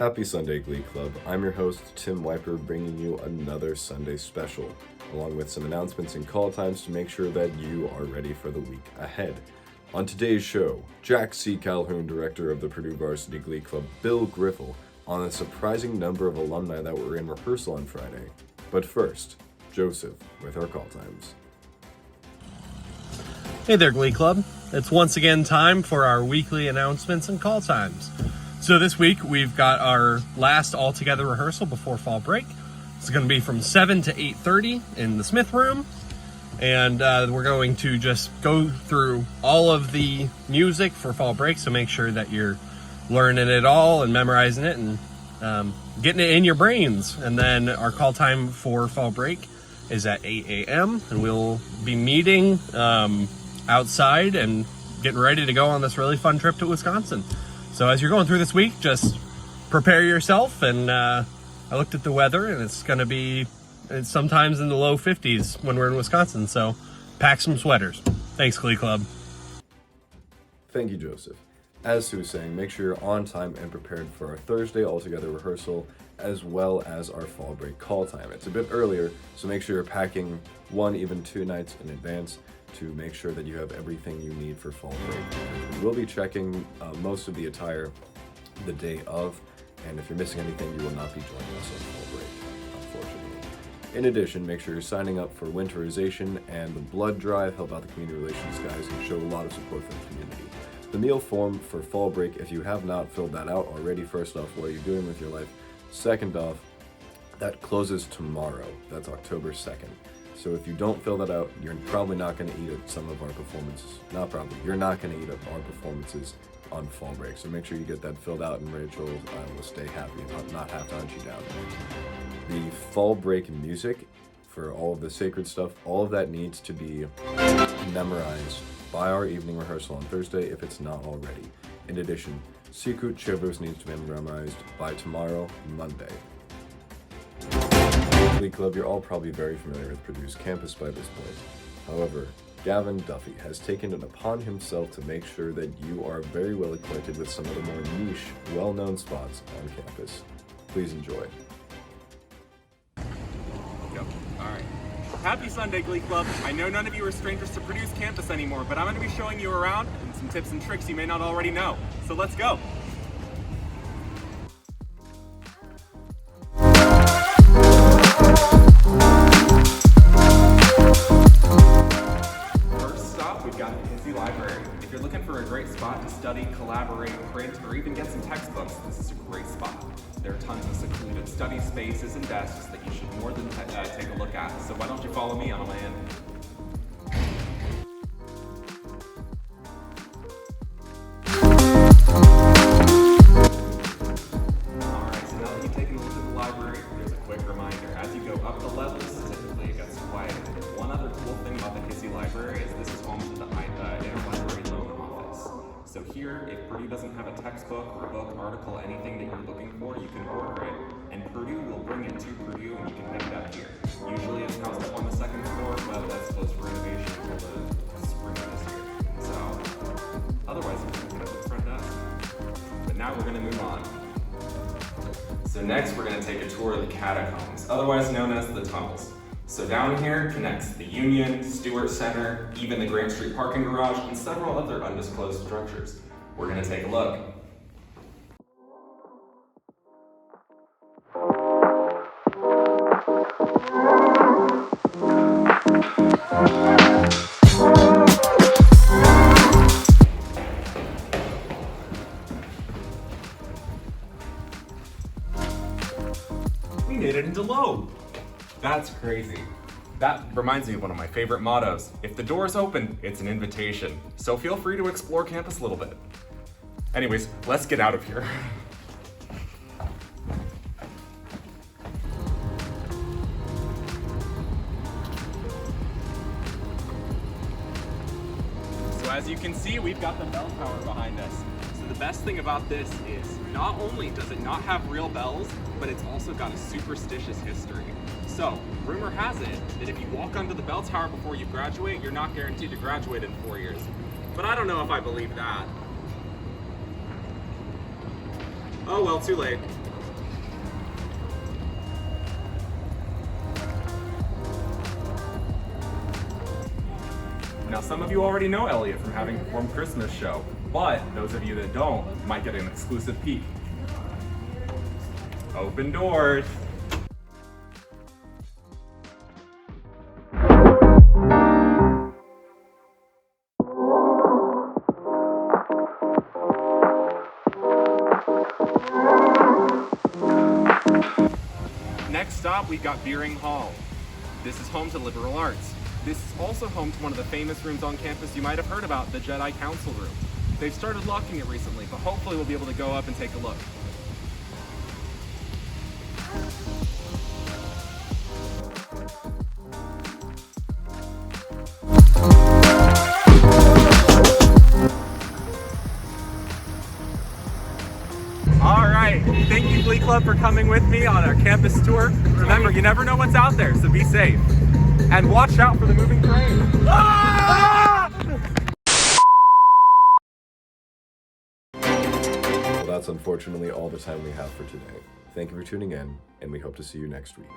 Happy Sunday, Glee Club. I'm your host, Tim Wiper, bringing you another Sunday special, along with some announcements and call times to make sure that you are ready for the week ahead. On today's show, Jack C. Calhoun, director of the Purdue Varsity Glee Club, Bill Griffel, on a surprising number of alumni that were in rehearsal on Friday. But first, Joseph with our call times. Hey there, Glee Club. It's once again time for our weekly announcements and call times. So this week, we've got our last all-together rehearsal before fall break. It's going to be from 7 to 8:30 in the Smith Room. And we're going to just go through all of the music for fall break, so make sure that you're learning it all and memorizing it and getting it in your brains. And then our call time for fall break is at 8 a.m. and we'll be meeting outside and getting ready to go on this really fun trip to Wisconsin. So as you're going through this week, just prepare yourself. And I looked at the weather, and it's going to be sometimes in the low 50s when we're in Wisconsin. So pack some sweaters. Thanks, Glee Club. Thank you, Joseph. As Sue was saying, make sure you're on time and prepared for our Thursday all-together rehearsal, as well as our fall break call time. It's a bit earlier, so make sure you're packing 1, even 2 nights in advance to make sure that you have everything you need for fall break. We will be checking most of the attire the day of, and if you're missing anything, you will not be joining us on fall break, unfortunately. In addition, make sure you're signing up for winterization and the blood drive. Help out the community relations guys and show a lot of support for the community. The meal form for fall break, if you have not filled that out already, first off, what are you doing with your life? Second off, that closes tomorrow. That's October 2nd. So if you don't fill that out, you're probably not going to eat at some of our performances. Not probably. You're not going to eat at our performances on fall break. So make sure you get that filled out, and Rachel will stay happy and not have to hunt you down. The fall break music for all of the sacred stuff, all of that needs to be memorized by our evening rehearsal on Thursday if it's not already. In addition, Sikut Chevros needs to be memorized by tomorrow, Monday. Glee Club, you're all probably very familiar with Purdue's campus by this point. However, Gavin Duffy has taken it upon himself to make sure that you are very well acquainted with some of the more niche, well-known spots on campus. Please enjoy. Go. All right. Happy Sunday, Glee Club. I know none of you are strangers to Purdue's campus anymore, but I'm going to be showing you around and some tips and tricks you may not already know. So let's go. If you're looking for a great spot to study, collaborate, print, or even get some textbooks, this is a great spot. There are tons of secluded study spaces and desks that you should more than take a look at. So why don't you follow me on a way in? Alright, so now that you've taken a look at the library, there's a quick reminder. As you go up the levels, typically it gets quiet. One other cool thing about the Hissy Library is this is home to the interlibrary loan office. So here, if Purdue doesn't have a textbook or book, article, anything that you're looking for, you can order it, and Purdue will bring it to Purdue and you can pick it up here. Usually it's housed up on the 2nd floor, but that's closed for renovation until the spring of this year. So, otherwise you can pick it up at the front desk. But now we're going to move on. So next we're going to take a tour of the catacombs, otherwise known as the tunnels. So down here connects the Union, Stewart Center, even the Grant Street parking garage, and several other undisclosed structures. We're going to take a look. We made it into Loeb. That's crazy. That reminds me of one of my favorite mottos. If the door is open, it's an invitation. So feel free to explore campus a little bit. Anyways, let's get out of here. So as you can see, we've got the bell tower behind us. So the best thing about this is not only does it not have real bells, but it's also got a superstitious history. So, rumor has it that if you walk onto the bell tower before you graduate, you're not guaranteed to graduate in 4 years. But I don't know if I believe that. Oh well, too late. Now, some of you already know Elliot from having performed Christmas show, but those of you that don't might get an exclusive peek. Open doors. Next stop, we've got Beering Hall. This is home to liberal arts. This is also home to one of the famous rooms on campus you might have heard about, the Jedi Council Room. They've started locking it recently, but hopefully we'll be able to go up and take a look. Alright, thank you Glee Club for coming with me on our campus tour. Remember, you never know what's out there, so be safe. And watch out for the moving train. Well, that's unfortunately all the time we have for today. Thank you for tuning in, and we hope to see you next week.